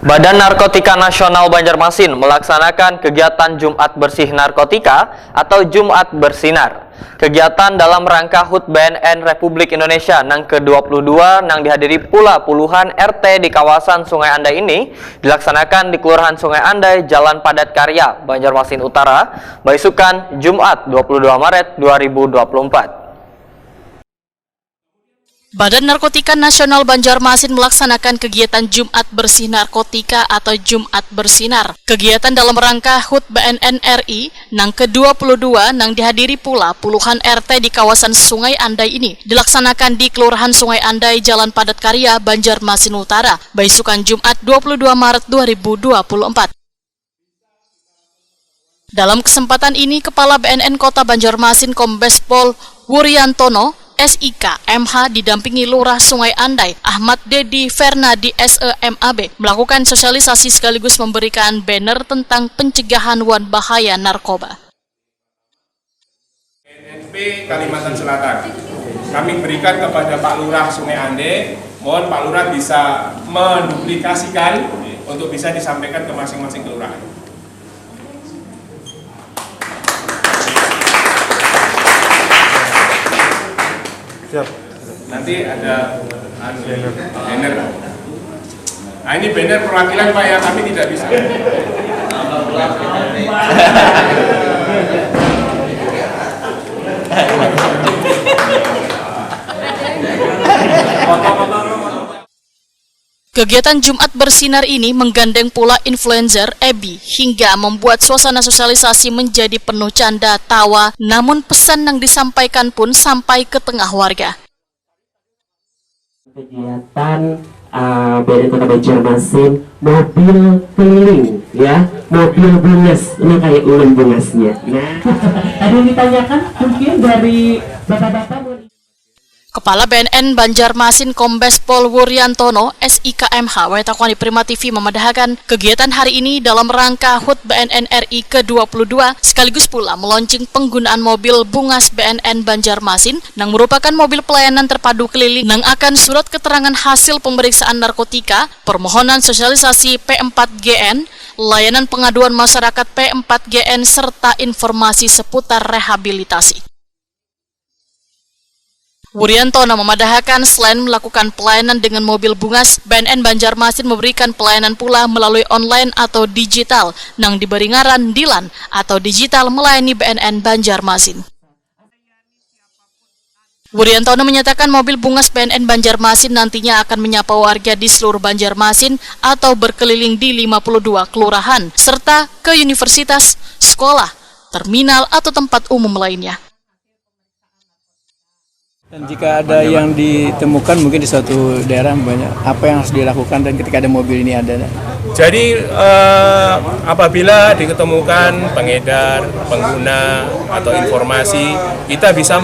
Badan Narkotika Nasional Banjarmasin melaksanakan kegiatan Jumat Bersih Narkotika atau Jumat Bersinar. Kegiatan dalam rangka HUT BNN Republik Indonesia nang ke-22 nang dihadiri pula puluhan RT di kawasan Sungai Andai ini dilaksanakan di Kelurahan Sungai Andai, Jalan Padat Karya, Banjarmasin Utara, Baisukan, Jumat 22 Maret 2024. Badan Narkotika Nasional Banjarmasin melaksanakan kegiatan Jumat Bersih Narkotika atau Jumat Bersinar. Kegiatan dalam rangka HUT BNN RI nang ke-22 nang dihadiri pula puluhan RT di kawasan Sungai Andai ini dilaksanakan di Kelurahan Sungai Andai, Jalan Padat Karya, Banjarmasin Utara, Baisukan Jumat 22 Maret 2024. Dalam kesempatan ini, Kepala BNN Kota Banjarmasin Kombes Pol Wuryantono SIK MH didampingi Lurah Sungai Andai Ahmad Dedi Fernadi SEMAB melakukan sosialisasi sekaligus memberikan banner tentang pencegahan wan bahaya narkoba. BNNP Kalimantan Selatan, kami berikan kepada Pak Lurah Sungai Andai. Mohon Pak Lurah bisa menduplikasikan untuk bisa disampaikan ke masing-masing kelurahan. Nanti ada banner. Nah, ini banner perwakilan Pak yang kami tidak bisa. Kegiatan Jumat Bersinar ini menggandeng pula influencer Ebi hingga membuat suasana sosialisasi menjadi penuh canda tawa, namun pesan yang disampaikan pun sampai ke tengah warga. Kegiatan BNN Kota Banjarmasin mobil keliling, ya, mobil bungas, ini kayak ulen bungasnya. Nah, ada yang ditanyakan mungkin dari bapak-bapak. Kepala BNN Banjarmasin Kombes Pol Wuryantono SIKMH Wetakwani Prima TV memadahakan kegiatan hari ini dalam rangka HUT BNN RI ke-22 sekaligus pula meluncing penggunaan mobil bungas BNN Banjarmasin yang merupakan mobil pelayanan terpadu keliling yang akan surat keterangan hasil pemeriksaan narkotika, permohonan sosialisasi P4GN, layanan pengaduan masyarakat P4GN serta informasi seputar rehabilitasi. Wuryantono memadahakan selain melakukan pelayanan dengan mobil bungas, BNN Banjarmasin memberikan pelayanan pula melalui online atau digital, nang diberi ngaran Dilan atau digital melayani BNN Banjarmasin. Wuryantono menyatakan mobil bungas BNN Banjarmasin nantinya akan menyapa warga di seluruh Banjarmasin atau berkeliling di 52 kelurahan, serta ke universitas, sekolah, terminal, atau tempat umum lainnya. Dan jika ada yang ditemukan mungkin di suatu daerah banyak, apa yang harus dilakukan dan ketika ada mobil ini ada? Jadi apabila diketemukan pengedar, pengguna atau informasi, kita bisa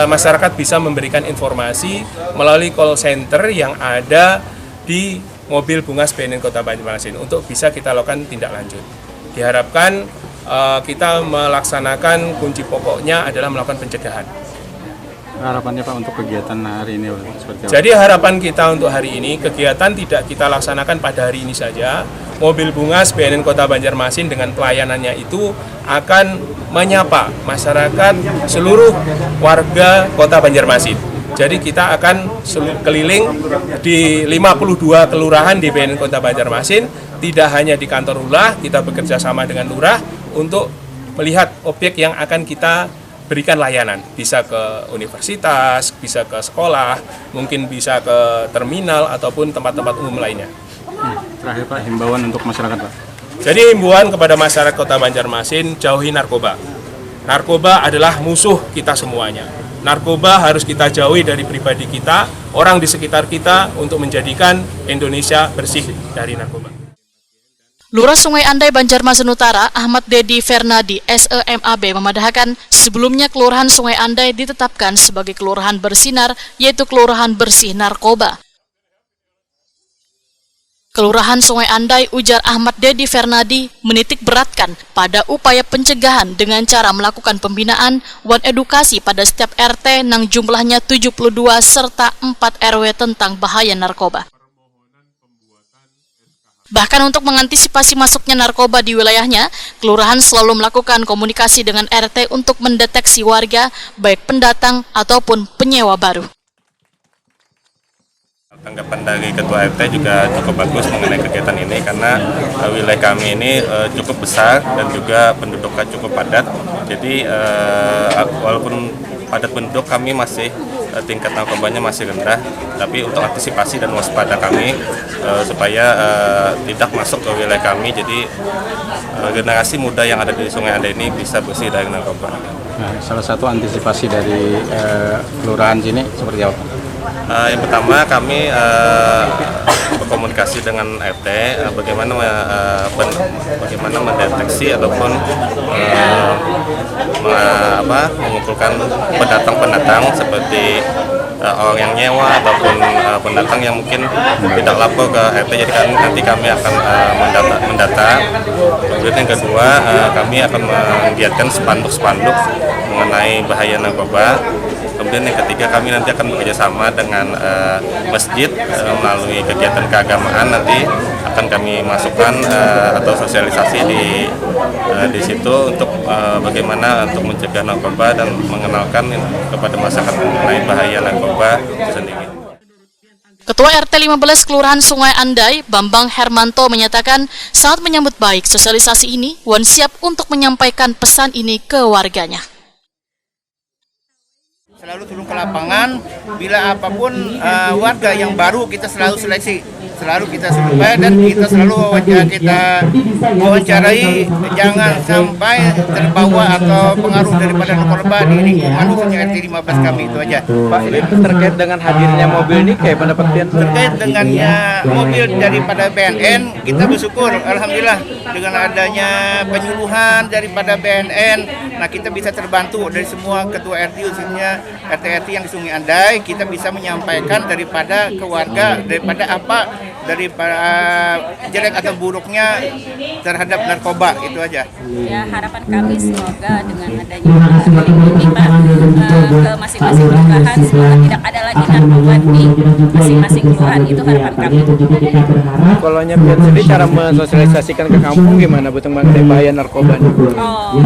masyarakat bisa memberikan informasi melalui call center yang ada di mobil bungas BNN Kota Banjarmasin untuk bisa kita lakukan tindak lanjut. Diharapkan kita melaksanakan kunci pokoknya adalah melakukan pencegahan. Harapannya Pak untuk kegiatan hari ini seperti apa? Jadi harapan kita untuk hari ini, kegiatan tidak kita laksanakan pada hari ini saja. Mobil bungas BNN Kota Banjarmasin dengan pelayanannya itu akan menyapa masyarakat seluruh warga Kota Banjarmasin. Jadi kita akan keliling di 52 kelurahan di BNN Kota Banjarmasin, tidak hanya di kantor lurah, kita bekerja sama dengan lurah untuk melihat objek yang akan kita berikan layanan, bisa ke universitas, bisa ke sekolah, mungkin bisa ke terminal ataupun tempat-tempat umum lainnya. Terakhir Pak, himbauan untuk masyarakat Pak. Jadi himbauan kepada masyarakat Kota Banjarmasin, jauhi narkoba. Narkoba adalah musuh kita semuanya. Narkoba harus kita jauhi dari pribadi kita, orang di sekitar kita untuk menjadikan Indonesia bersih dari narkoba. Lurah Sungai Andai Banjarmasin Utara Ahmad Dedi Fernadi SEMAB memadahakan sebelumnya Kelurahan Sungai Andai ditetapkan sebagai Kelurahan Bersinar, yaitu Kelurahan Bersih Narkoba. Kelurahan Sungai Andai, ujar Ahmad Dedi Fernadi, menitik beratkan pada upaya pencegahan dengan cara melakukan pembinaan wan edukasi pada setiap RT yang jumlahnya 72 serta 4 RW tentang bahaya narkoba. Bahkan untuk mengantisipasi masuknya narkoba di wilayahnya, kelurahan selalu melakukan komunikasi dengan RT untuk mendeteksi warga, baik pendatang ataupun penyewa baru. Tanggapan dari Ketua RT juga cukup bagus mengenai kegiatan ini karena wilayah kami ini cukup besar dan juga penduduknya cukup padat. Jadi walaupun padat penduduk kami masih tingkat narkobanya masih rendah, tapi untuk antisipasi dan waspada kami supaya tidak masuk ke wilayah kami, jadi generasi muda yang ada di Sungai Ande ini bisa bersih dari narkoba. Nah, salah satu antisipasi dari kelurahan sini seperti apa? Yang pertama kami berkomunikasi dengan RT bagaimana mendeteksi ataupun mengumpulkan pendatang seperti orang yang nyewa ataupun pendatang yang mungkin tidak lapor ke RT, jadi nanti kami akan mendata. Kemudian yang kedua kami akan menggiatkan spanduk-spanduk mengenai bahaya narkoba. Kemudian yang ketiga kami nanti akan bekerjasama dengan masjid melalui kegiatan keagamaan, nanti akan kami masukkan atau sosialisasi di situ untuk bagaimana untuk mencegah narkoba dan mengenalkan kepada masyarakat mengenai bahaya narkoba itu sendiri. Ketua RT 15 Kelurahan Sungai Andai, Bambang Hermanto menyatakan sangat menyambut baik sosialisasi ini, Wan siap untuk menyampaikan pesan ini ke warganya. Selalu turun ke lapangan, bila apapun warga yang baru kita selalu seleksi, selalu kita survei dan kita selalu wawancarai, jangan sampai terbawa atau pengaruh daripada narkoba di lingkungan khususnya RT 15 kami, itu aja. Pak, ini terkait dengan hadirnya mobil ini kayak pendapat kalian? Terkait dengannya mobil daripada BNN, kita bersyukur, alhamdulillah dengan adanya penyuluhan daripada BNN, nah kita bisa terbantu dari semua ketua RT khususnya RT-RT yang di Sungai Andai, kita bisa menyampaikan daripada ke warga daripada jelek atau buruknya terhadap narkoba, itu aja. Ya, harapan kami semoga dengan adanya ini Pak, ke masing-masing kelurahan semoga tidak ada lagi narkoba di masing-masing kelurahan, itu harapan kami. Kalau Pian sendiri cara mensosialisasikan ke kampung gimana buat mengenai bahaya narkoba? Oh,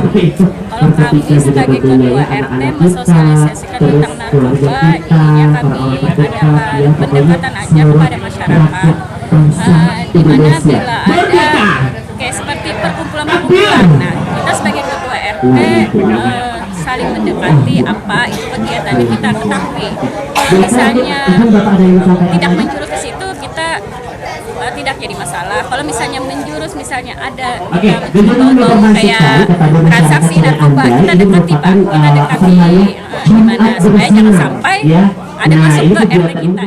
kalau kami sebagai ketua RT mensosialisasikan tentang narkoba, ininya kami adakan pendekatan aja kepada masyarakat. Di mana bila ada kayak seperti perkumpulan, nah kita sebagai ketua RT saling mendekati apa itu kegiatannya kita ketahui. Kalau misalnya tidak menjurus ke situ kita tidak jadi masalah. Kalau misalnya menjurus, misalnya ada kayak transaksi narkoba, kita dekati Pak, kita dekati gimana supaya jangan sampai ada masuk ke RT kita.